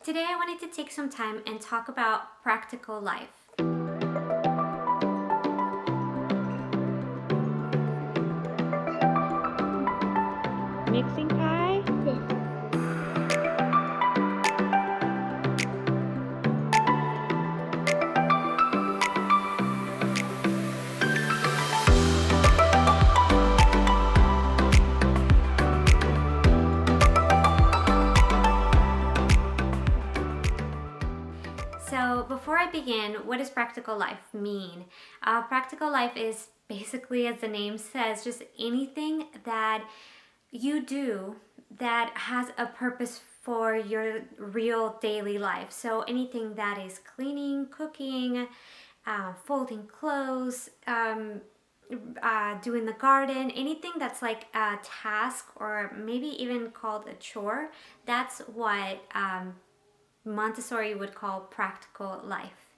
Today I wanted to take some time and talk about practical life. Mixing pie? So before I begin, what does practical life mean? Practical life is basically, as the name says, just anything that you do that has a purpose for your real daily life. So anything that is cleaning, cooking, folding clothes, doing the garden, anything that's like a task or maybe even called a chore, that's what Montessori would call practical life.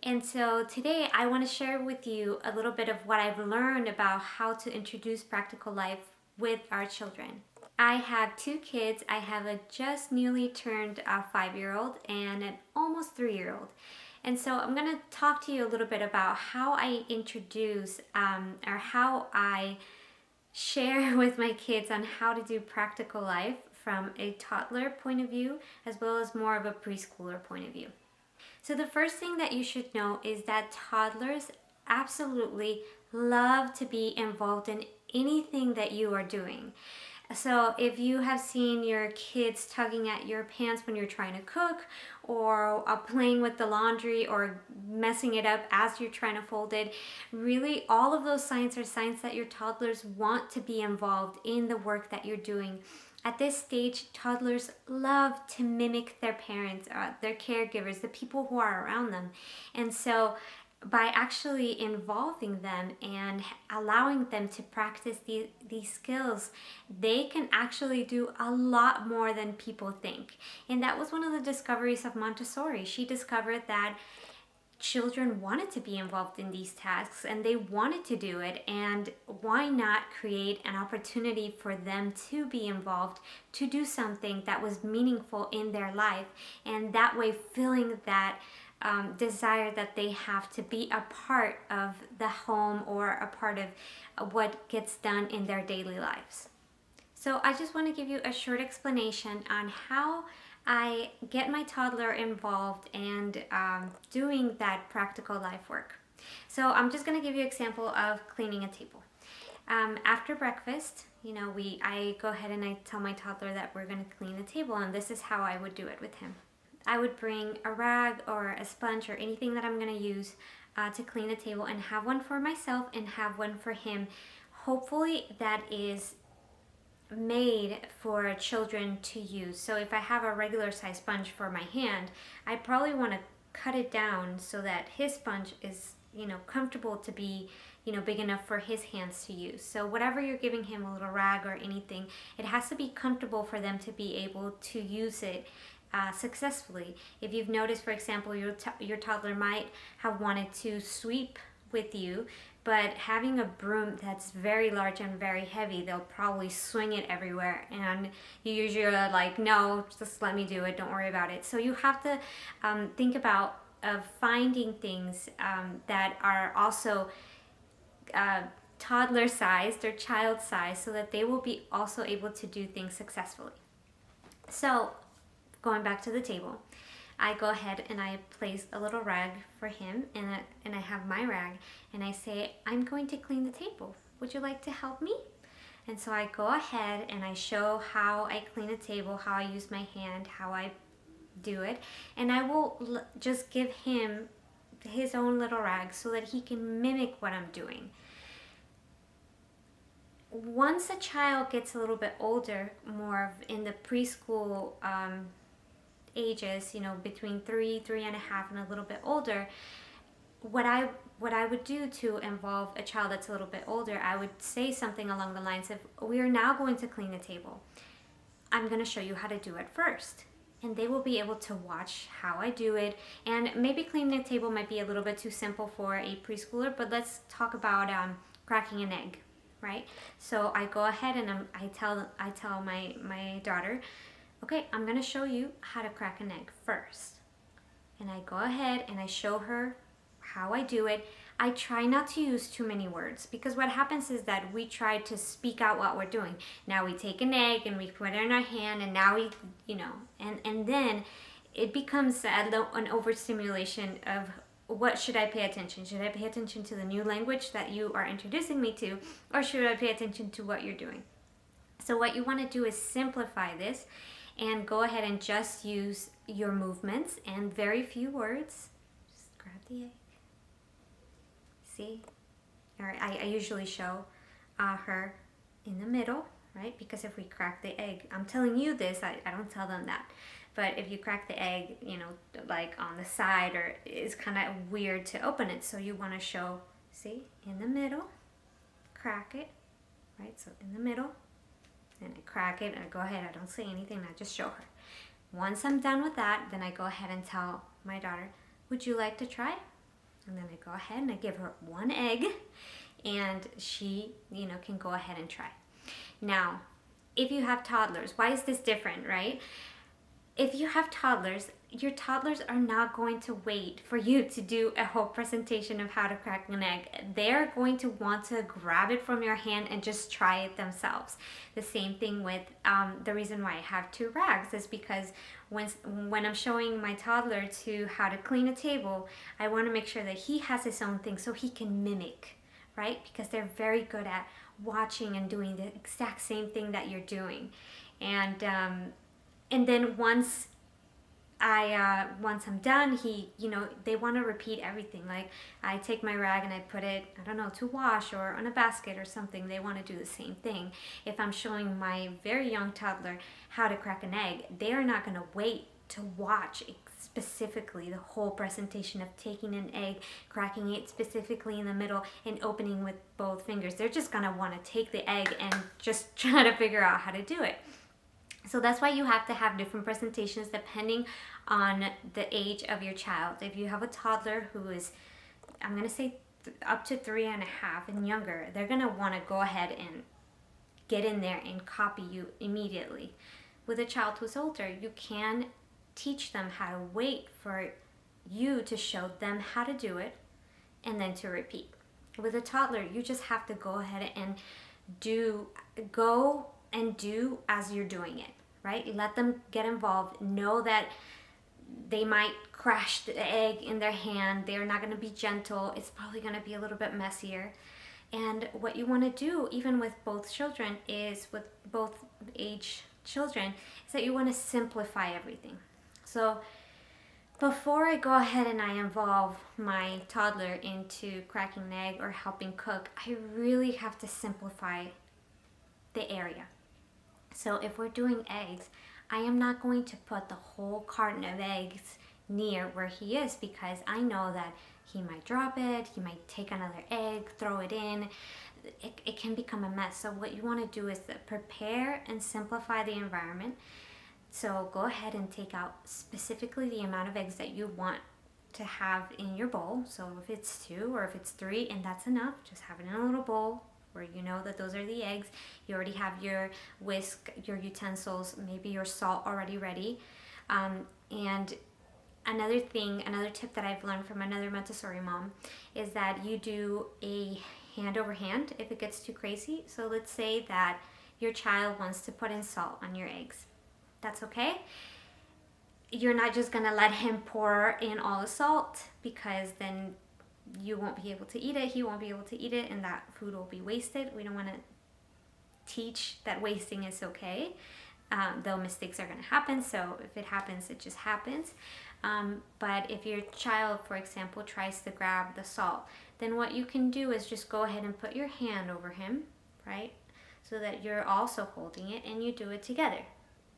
And so today I want to share with you a little bit of what I've learned about how to introduce practical life with our children. I have two kids. I have a just newly turned 5-year-old and an almost 3-year-old. And so I'm going to talk to you a little bit about how I introduce or how I share with my kids on how to do practical life from a toddler point of view as well as more of a preschooler point of view. So the first thing that you should know is that toddlers absolutely love to be involved in anything that you are doing. So if you have seen your kids tugging at your pants when you're trying to cook, or playing with the laundry, or messing it up as you're trying to fold it, really all of those signs are signs that your toddlers want to be involved in the work that you're doing. At this stage, toddlers love to mimic their parents, their caregivers, the people who are around them. And so by actually involving them and allowing them to practice these skills, they can actually do a lot more than people think. And that was one of the discoveries of Montessori. She discovered that children wanted to be involved in these tasks and they wanted to do it, and why not create an opportunity for them to be involved, to do something that was meaningful in their life, and that way feeling that desire that they have to be a part of the home or a part of what gets done in their daily lives. So I just want to give you a short explanation on how I get my toddler involved and doing that practical life work. So I'm just going to give you an example of cleaning a table. After breakfast, I go ahead and I tell my toddler that we're going to clean the table, and this is how I would do it with him. I would bring a rag or a sponge or anything that I'm going to use to clean the table, and have one for myself and have one for him. Hopefully that is made for children to use. So if I have a regular size sponge for my hand, I probably want to cut it down so that his sponge is comfortable to be big enough for his hands to use. So whatever you're giving him, a little rag or anything, it has to be comfortable for them to be able to use it successfully. If you've noticed, for example, your toddler might have wanted to sweep with you, but having a broom that's very large and very heavy, they'll probably swing it everywhere, and you usually are like, no, just let me do it, don't worry about it. So you have to think about finding things that are also toddler sized or child sized, so that they will be also able to do things successfully. So going back to the table, I go ahead and I place a little rag for him, and I have my rag, and I say, I'm going to clean the table. Would you like to help me? And so I go ahead and I show how I clean a table, how I use my hand, how I do it, and I will just give him his own little rag so that he can mimic what I'm doing. Once a child gets a little bit older, more in the preschool ages, between 3.5, and a little bit older, what I would do to involve a child that's a little bit older, I would say something along the lines of, we are now going to clean the table. I'm going to show you how to do it first. And they will be able to watch how I do it. And maybe cleaning the table might be a little bit too simple for a preschooler, but let's talk about cracking an egg, right? So I go ahead and I tell my daughter, Okay, I'm gonna show you how to crack an egg first. And I go ahead and I show her how I do it. I try not to use too many words because what happens is that we try to speak out what we're doing. Now we take an egg and we put it in our hand and now we, and then it becomes an overstimulation of what should I pay attention? Should I pay attention to the new language that you are introducing me to, or should I pay attention to what you're doing? So what you want to do is simplify this and go ahead and just use your movements and very few words. Just grab the egg. See? All right, I usually show her in the middle, right? Because if we crack the egg, I'm telling you this, I don't tell them that. But if you crack the egg, like on the side, or it's kind of weird to open it. So you want to show, see, in the middle, crack it, right? So in the middle, and I crack it, and I go ahead, I don't say anything, I just show her. Once I'm done with that, then I go ahead and tell my daughter, would you like to try? And then I go ahead and I give her one egg, and she, can go ahead and try. Now, if you have toddlers, why is this different, right? If you have toddlers, your toddlers are not going to wait for you to do a whole presentation of how to crack an egg. They're going to want to grab it from your hand and just try it themselves. The same thing with the reason why I have two rags is because when I'm showing my toddler to how to clean a table, I want to make sure that he has his own thing so he can mimic, right? Because they're very good at watching and doing the exact same thing that you're doing. And then once I'm done, they want to repeat everything. Like I take my rag and I put it, to wash or on a basket or something. They want to do the same thing. If I'm showing my very young toddler how to crack an egg, they are not going to wait to watch specifically the whole presentation of taking an egg, cracking it specifically in the middle, and opening with both fingers. They're just going to want to take the egg and just try to figure out how to do it. So that's why you have to have different presentations depending on the age of your child. If you have a toddler who is, I'm going to say up to 3.5 and younger, they're going to want to go ahead and get in there and copy you immediately. With a child who's older, you can teach them how to wait for you to show them how to do it and then to repeat. With a toddler, you just have to go ahead and do as you're doing it, right? Let them get involved. Know that they might crash the egg in their hand. They're not going to be gentle. It's probably going to be a little bit messier. And what you want to do, even with both children, is with both age children, is that you want to simplify everything. So before I go ahead and I involve my toddler into cracking an egg or helping cook, I really have to simplify the area. So if we're doing eggs, I am not going to put the whole carton of eggs near where he is because I know that he might drop it, he might take another egg, throw it in. It can become a mess. So what you want to do is prepare and simplify the environment. So go ahead and take out specifically the amount of eggs that you want to have in your bowl. So if it's 2 or if it's 3 and that's enough, just have it in a little bowl where you know that those are the eggs. You already have your whisk, your utensils, maybe your salt already ready. And another tip that I've learned from another Montessori mom is that you do a hand over hand if it gets too crazy. So let's say that your child wants to put in salt on your eggs. That's okay. You're not just gonna let him pour in all the salt because then you won't be able to eat it, he won't be able to eat it, and that food will be wasted. We don't want to teach that wasting is okay, though mistakes are going to happen. So if it happens, it just happens. But if your child, for example, tries to grab the salt, then what you can do is just go ahead and put your hand over him, right? So that you're also holding it and you do it together.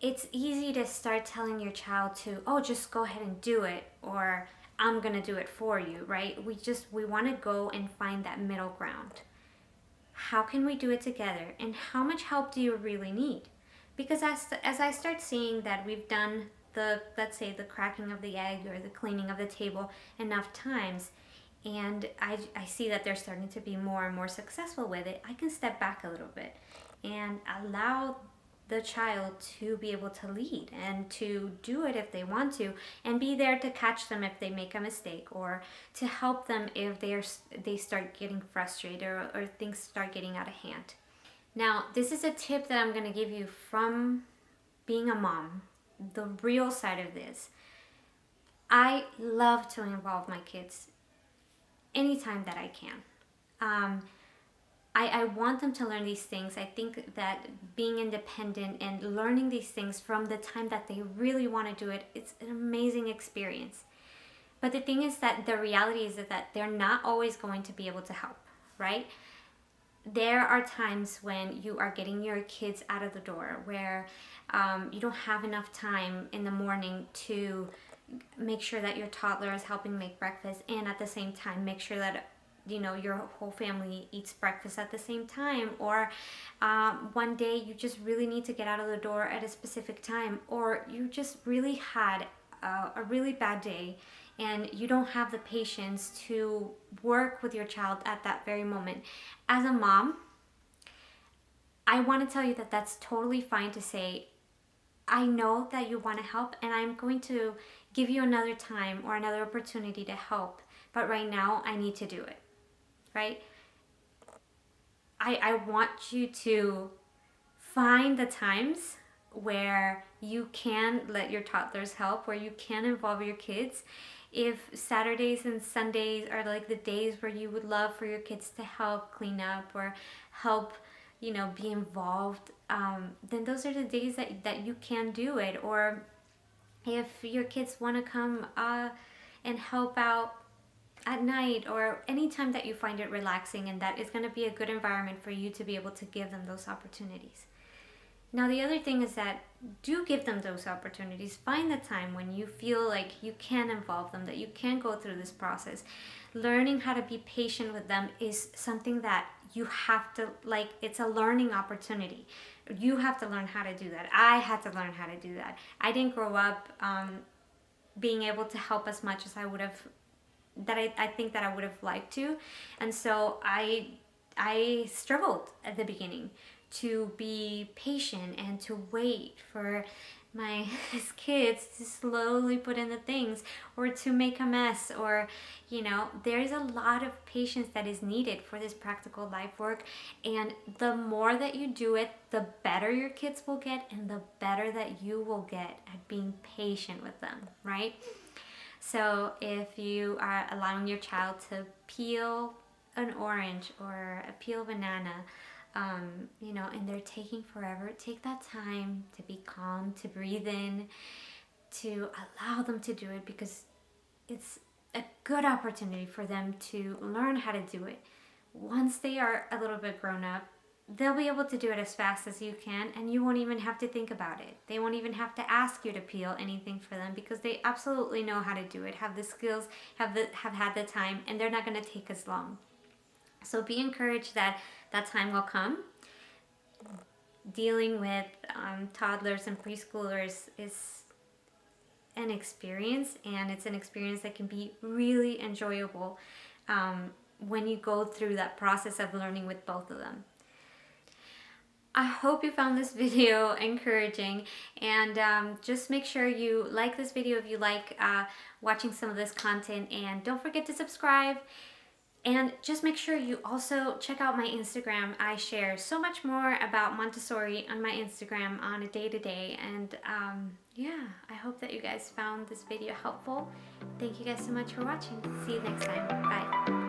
It's easy to start telling your child to, just go ahead and do it, or I'm gonna do it for you, right? We want to go and find that middle ground. How can we do it together? And how much help do you really need? Because as I start seeing that we've done let's say the cracking of the egg or the cleaning of the table enough times, and I see that they're starting to be more and more successful with it, I can step back a little bit and allow the child to be able to lead and to do it if they want to, and be there to catch them if they make a mistake, or to help them if they start getting frustrated, or things start getting out of hand. Now, this is a tip that I'm going to give you from being a mom, the real side of this. I love to involve my kids anytime that I can. I want them to learn these things. I think that being independent and learning these things from the time that they really want to do it, it's an amazing experience. But the thing is that the reality is that they're not always going to be able to help, right? There are times when you are getting your kids out of the door, where you don't have enough time in the morning to make sure that your toddler is helping make breakfast, and at the same time make sure that your whole family eats breakfast at the same time, or one day you just really need to get out of the door at a specific time, or you just really had a really bad day and you don't have the patience to work with your child at that very moment. As a mom, I want to tell you that that's totally fine to say, I know that you want to help, and I'm going to give you another time or another opportunity to help, but right now I need to do it. Right? I want you to find the times where you can let your toddlers help, where you can involve your kids. If Saturdays and Sundays are like the days where you would love for your kids to help clean up or help, be involved, then those are the days that you can do it. Or if your kids want to come and help out at night, or anytime that you find it relaxing and that is going to be a good environment for you to be able to give them those opportunities. Now, the other thing is that do give them those opportunities. Find the time when you feel like you can involve them, that you can go through this process. Learning how to be patient with them is something that you have to, it's a learning opportunity. You have to learn how to do that. I had to learn how to do that. I didn't grow up being able to help as much as I would have, I think that I would have liked to. And so I struggled at the beginning to be patient and to wait for my kids to slowly put in the things, or to make a mess, or there's a lot of patience that is needed for this practical life work. And the more that you do it, the better your kids will get, and the better that you will get at being patient with them, right? So if you are allowing your child to peel an orange or peel a banana, and they're taking forever, take that time to be calm, to breathe in, to allow them to do it, because it's a good opportunity for them to learn how to do it. Once they are a little bit grown up, they'll be able to do it as fast as you can, and you won't even have to think about it. They won't even have to ask you to peel anything for them, because they absolutely know how to do it, have the skills, have had the time, and they're not going to take as long. So be encouraged that that time will come. Dealing with toddlers and preschoolers is an experience, and it's an experience that can be really enjoyable when you go through that process of learning with both of them. I hope you found this video encouraging, and just make sure you like this video if you like watching some of this content, and don't forget to subscribe. And just make sure you also check out my Instagram. I share so much more about Montessori on my Instagram on a day-to-day. And I hope that you guys found this video helpful. Thank you guys so much for watching. See you next time. Bye.